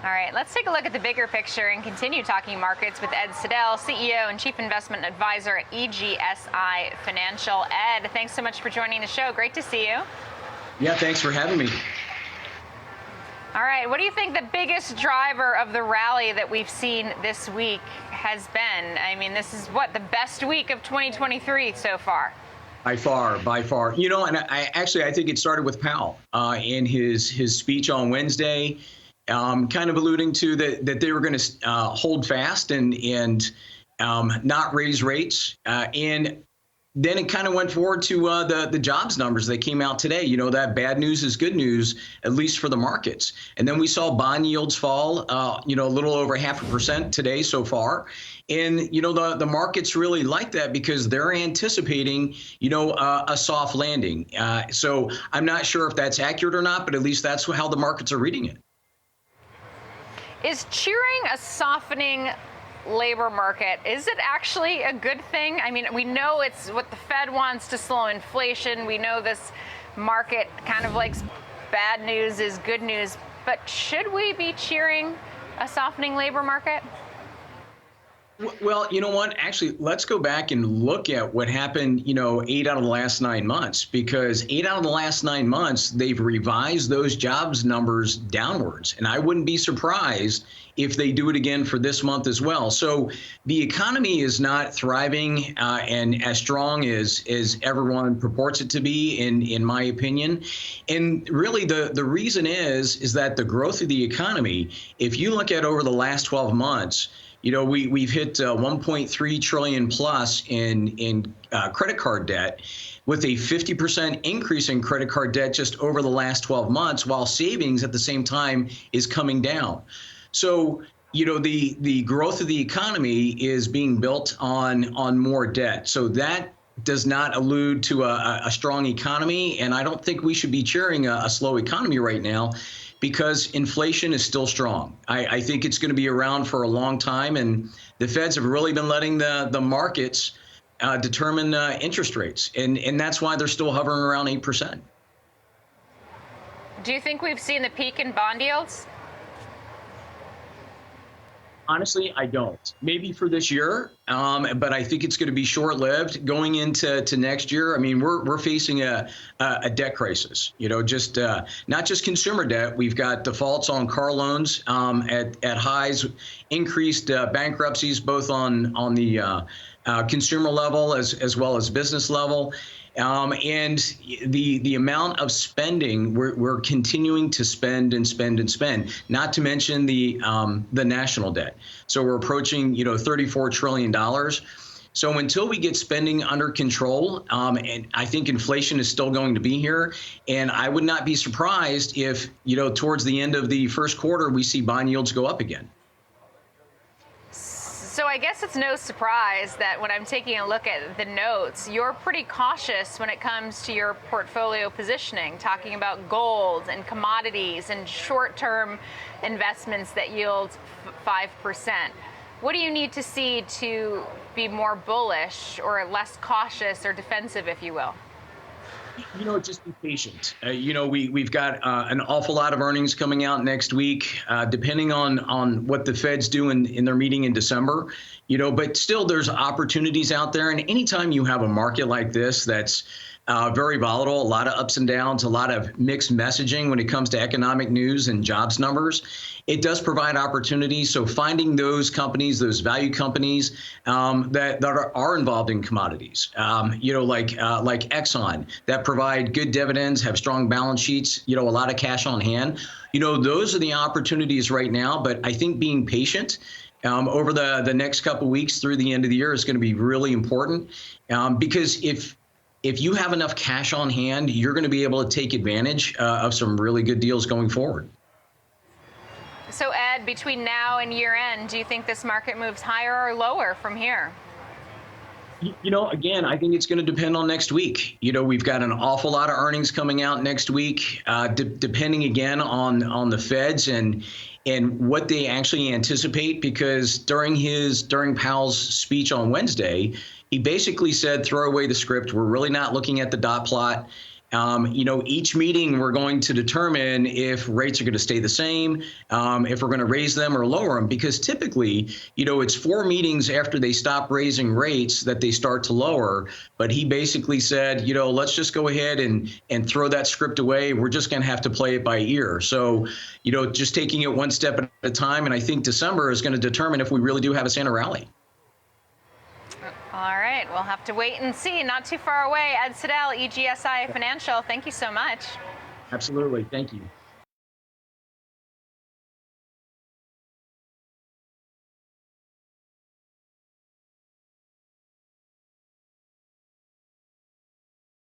All right, let's take a look at the bigger picture and continue talking markets with Ed Siddell, CEO and Chief Investment Advisor at EGSI Financial. Ed, thanks so much for joining the show. Great to see you. Yeah, thanks for having me. All right, what do you think the biggest driver of the rally that we've seen this week has been? I mean, this is the best week of 2023 so far? By far. And I think it started with Powell in his speech on Wednesday, kind of alluding to that they were going to hold fast and not raise rates. And then it kind of went forward to the jobs numbers that came out today. You know, that bad news is good news, at least for the markets. And then we saw bond yields fall, a little over 0.5% today so far. And, the markets really like that because they're anticipating, a soft landing. So I'm not sure if that's accurate or not, but at least that's how the markets are reading it. Is cheering a softening labor market, is it actually a good thing? I mean, we know it's what the Fed wants to slow inflation. We know this market kind of likes bad news is good news, but should we be cheering a softening labor market? Well, you know what? Actually, let's go back and look at what happened, 8 out of the last 9 months, because 8 out of the last 9 months, they've revised those jobs numbers downwards. And I wouldn't be surprised if they do it again for this month as well. So the economy is not thriving and as strong as everyone purports it to be, in my opinion. And really, the reason is that the growth of the economy, if you look at over the last 12 months, we've hit 1.3 trillion plus in credit card debt, with a 50% increase in credit card debt just over the last 12 months, while savings at the same time is coming down. So, the growth of the economy is being built on more debt. So that does not allude to a strong economy. And I don't think we should be cheering a slow economy right now, because inflation is still strong. I think it's going to be around for a long time, and the Feds have really been letting the markets determine interest rates, and that's why they're still hovering around 8%. Do you think we've seen the peak in bond yields? Honestly, I don't. Maybe for this year, but I think it's going to be short-lived going into next year. I mean, we're facing a debt crisis. Just not just consumer debt. We've got defaults on car loans at highs, increased bankruptcies both on the consumer level as well as business level. And the amount of spending, we're continuing to spend, not to mention the national debt. So we're approaching, $34 trillion. So until we get spending under control, and I think inflation is still going to be here. And I would not be surprised if, towards the end of the first quarter, we see bond yields go up again. So I guess it's no surprise that when I'm taking a look at the notes, you're pretty cautious when it comes to your portfolio positioning, talking about gold and commodities and short-term investments that yield 5%. What do you need to see to be more bullish or less cautious or defensive, if you will? Just be patient. We've got an awful lot of earnings coming out next week, depending on what the Feds do in their meeting in December. But still, there's opportunities out there. And anytime you have a market like this that's very volatile, a lot of ups and downs, a lot of mixed messaging when it comes to economic news and jobs numbers, it does provide opportunities. So finding those companies, those value companies that are involved in commodities, like Exxon, that provide good dividends, have strong balance sheets, a lot of cash on hand. Those are the opportunities right now. But I think being patient over the next couple of weeks through the end of the year is going to be really important, because if you have enough cash on hand, you're going to be able to take advantage of some really good deals going forward. So, Ed, between now and year end, do you think this market moves higher or lower from here? Again, I think it's going to depend on next week. We've got an awful lot of earnings coming out next week, depending again on the Feds and what they actually anticipate, because during Powell's speech on Wednesday, he basically said, throw away the script. We're really not looking at the dot plot. Each meeting we're going to determine if rates are going to stay the same, if we're going to raise them or lower them, because typically, it's 4 meetings after they stop raising rates that they start to lower. But he basically said, let's just go ahead and throw that script away. We're just going to have to play it by ear. So, just taking it one step at a time. And I think December is going to determine if we really do have a Santa rally. All right, we'll have to wait and see. Not too far away. Ed Siddell, EGSI Financial, thank you so much. Absolutely. Thank you.